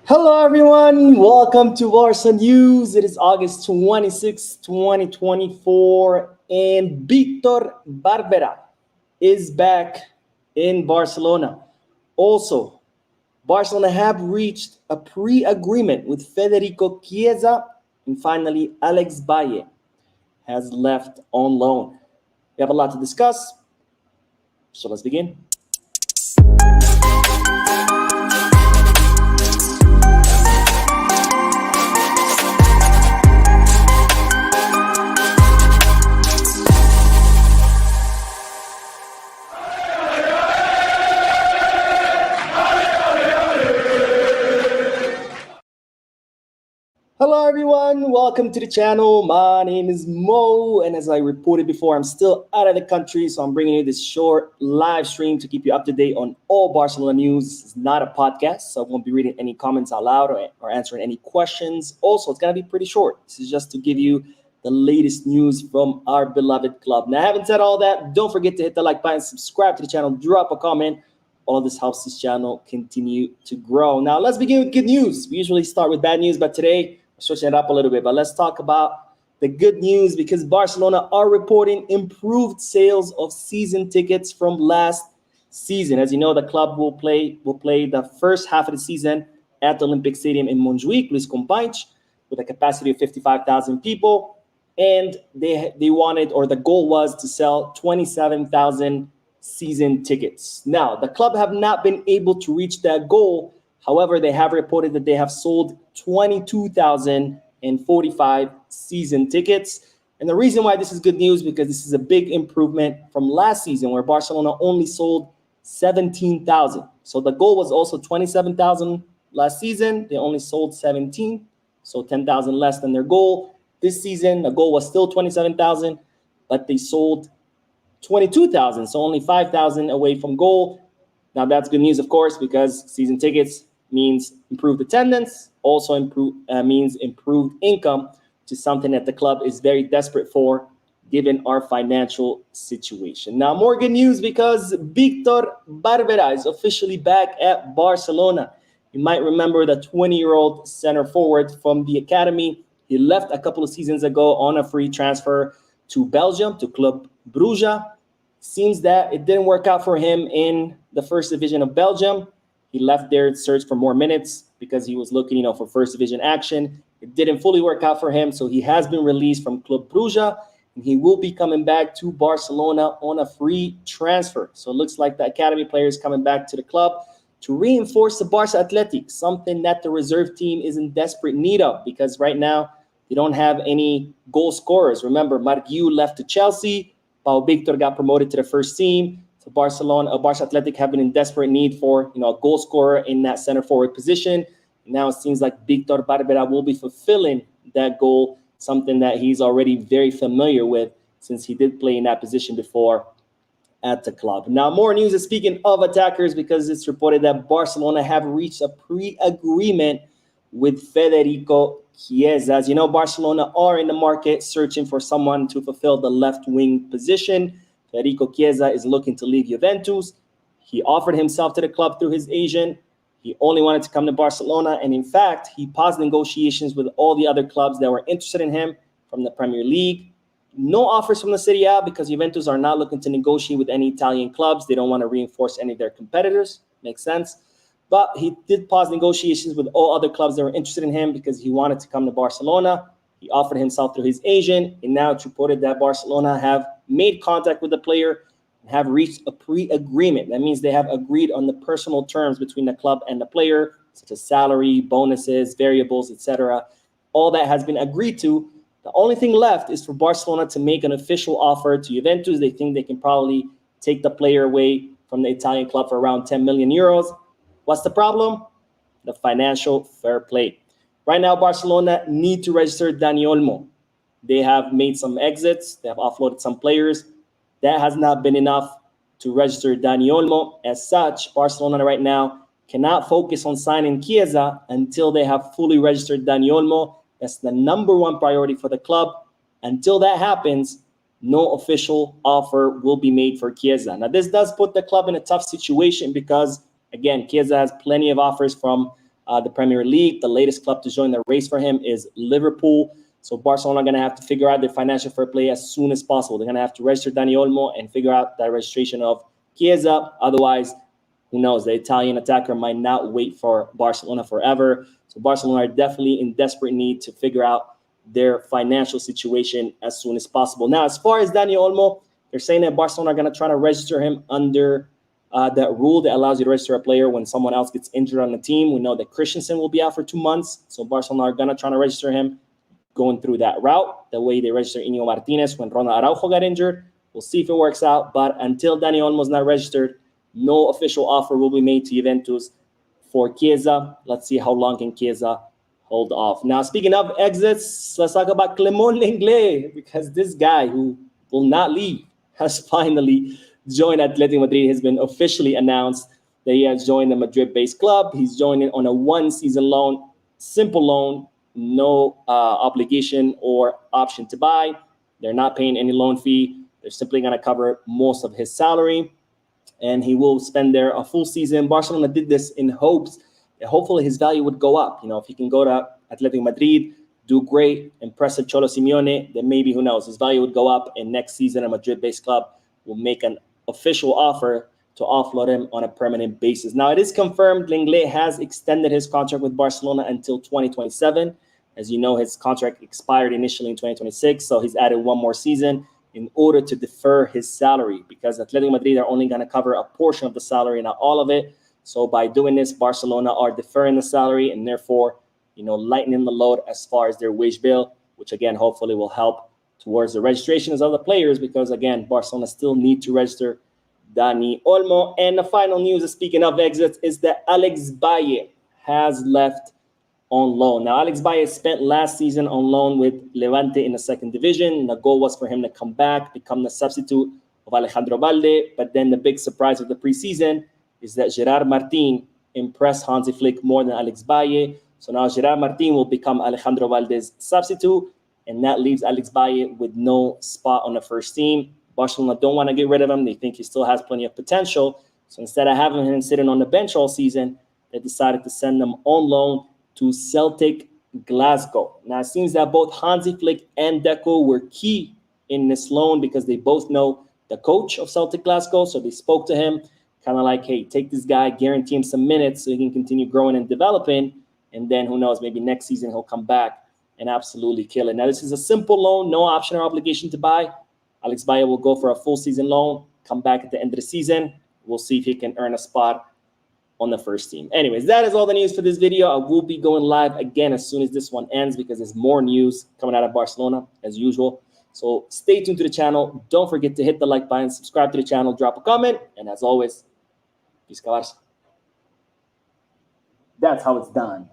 Hello, everyone. Welcome to Barca News. It is August 26, 2024, and Victor Barbera is back in Barcelona. Also, Barcelona have reached a pre-agreement with Federico Chiesa, and finally, Alex Valle has left on loan. We have a lot to discuss, so let's begin. Hello, everyone. Welcome to the channel. My name is Mo, and as I reported before, I'm still out of the country, so I'm bringing you this short live stream to keep you up to date on all Barcelona news. It's not a podcast, so I won't be reading any comments out loud or answering any questions. Also, it's going to be pretty short. This is just to give you the latest news from our beloved club. Now, having said all that, don't forget to hit the like button, subscribe to the channel, drop a comment. All of this helps this channel continue to grow. Now, let's begin with good news. We usually start with bad news, but today, switching it up a little bit, but let's talk about the good news because Barcelona are reporting improved sales of season tickets from last season. As you know, the club will play the first half of the season at the Olympic Stadium in Montjuic, Luis Companys, with a capacity of 55,000 people. And they wanted, or the goal was to sell 27,000 season tickets. Now, the club have not been able to reach that goal. However, they have reported that they have sold 22,045 season tickets. And the reason why this is good news because this is a big improvement from last season where Barcelona only sold 17,000. So the goal was also 27,000 last season. They only sold 17, so 10,000 less than their goal. This season, the goal was still 27,000, but they sold 22,000, so only 5,000 away from goal. Now, that's good news, of course, because season tickets means improved attendance, also means improved income, which is something that the club is very desperate for given our financial situation. Now, more good news because Victor Barbera is officially back at Barcelona. You might remember the 20-year-old center forward from the academy. He left a couple of seasons ago on a free transfer to Belgium, to Club Brugge. Seems that it didn't work out for him in the first division of Belgium. He left there to search for more minutes because he was looking, for first division action. It didn't fully work out for him, so he has been released from Club Brugge, and he will be coming back to Barcelona on a free transfer. So it looks like the academy player is coming back to the club to reinforce the Barca Athletic, something that the reserve team is in desperate need of because right now they don't have any goal scorers. Remember, Marguiu left to Chelsea. Pau Victor got promoted to the first team. So Barca Athletic have been in desperate need for a goal scorer in that center forward position. Now it seems like Victor Barbera will be fulfilling that goal, something that he's already very familiar with since he did play in that position before at the club. Now, more news is speaking of attackers because it's reported that Barcelona have reached a pre-agreement with Federico Chiesa. As you know, Barcelona are in the market searching for someone to fulfill the left wing position. Federico Chiesa is looking to leave Juventus. He offered himself to the club through his agent. He only wanted to come to Barcelona. And in fact, he paused negotiations with all the other clubs that were interested in him from the Premier League. No offers from the Serie A because Juventus are not looking to negotiate with any Italian clubs. They don't want to reinforce any of their competitors. Makes sense. But he did pause negotiations with all other clubs that were interested in him because he wanted to come to Barcelona. He offered himself through his agent, and now it's reported that Barcelona have made contact with the player and have reached a pre-agreement. That means they have agreed on the personal terms between the club and the player, such as salary, bonuses, variables, etc. All that has been agreed to. The only thing left is for Barcelona to make an official offer to Juventus. They think they can probably take the player away from the Italian club for around 10 million euros. What's the problem? The financial fair play. Right now, Barcelona need to register Dani Olmo. They have made some exits. They have offloaded some players. That has not been enough to register Dani Olmo. As such, Barcelona right now cannot focus on signing Chiesa until they have fully registered Dani Olmo. That's the number one priority for the club. Until that happens, no official offer will be made for Chiesa. Now, this does put the club in a tough situation because, again, Chiesa has plenty of offers from the Premier League. The latest club to join the race for him is Liverpool. So Barcelona are going to have to figure out their financial fair play as soon as possible. They're going to have to register Dani Olmo and figure out the registration of Chiesa. Otherwise, who knows? The Italian attacker might not wait for Barcelona forever. So Barcelona are definitely in desperate need to figure out their financial situation as soon as possible. Now, as far as Dani Olmo, they're saying that Barcelona are going to try to register him under that rule that allows you to register a player when someone else gets injured on the team. We know that Christensen will be out for 2 months. So Barcelona are going to try to register him going through that route, the way they registered Inigo Martinez when Ronald Araujo got injured. We'll see if it works out. But until Dani Olmo is not registered, no official offer will be made to Juventus for Chiesa. Let's see how long can Chiesa hold off. Now, speaking of exits, let's talk about Clement Lenglet, because this guy who will not leave has finally joined Atletico Madrid. Has been officially announced that he has joined the Madrid-based club. He's joining on a one-season loan, simple loan, no obligation or option to buy. They're not paying any loan fee. They're simply going to cover most of his salary, and he will spend there a full season. Barcelona did this in hopes that hopefully his value would go up. You know, if he can go to Atletico Madrid, do great, impressive Cholo Simeone, then maybe, who knows, his value would go up, and next season a Madrid-based club will make an official offer to offload him on a permanent basis. Now, it is confirmed Lenglet has extended his contract with Barcelona until 2027. As you know, his contract expired initially in 2026, so he's added one more season in order to defer his salary, because Atletico Madrid are only going to cover a portion of the salary, not all of it. So by doing this, Barcelona are deferring the salary and therefore, you know, lightening the load as far as their wage bill, which again, hopefully will help towards the registration of the players, because again, Barcelona still need to register Dani Olmo. And the final news, speaking of exits, is that Alex Valle has left on loan. Now, Alex Valle spent last season on loan with Levante in the second division. The goal was for him to come back, become the substitute of Alejandro Valde. But then the big surprise of the preseason is that Gerard Martin impressed Hansi Flick more than Alex Valle. So now Gerard Martin will become Alejandro Valde's substitute, and that leaves Alex Valle with no spot on the first team. Barcelona don't want to get rid of him. They think he still has plenty of potential. So instead of having him sitting on the bench all season, they decided to send him on loan to Celtic Glasgow. Now, it seems that both Hansi Flick and Deco were key in this loan because they both know the coach of Celtic Glasgow. So they spoke to him, kind of like, hey, take this guy, guarantee him some minutes so he can continue growing and developing. And then who knows, maybe next season he'll come back and absolutely kill it. Now, this is a simple loan, no option or obligation to buy. Alex Valle will go for a full season loan, come back at the end of the season. We'll see if he can earn a spot on the first team. Anyways, that is all the news for this video. I will be going live again as soon as this one ends, because there's more news coming out of Barcelona as usual. So stay tuned to the channel. Don't forget to hit the like button, subscribe to the channel, drop a comment, and as always, peace, Barca. That's how it's done.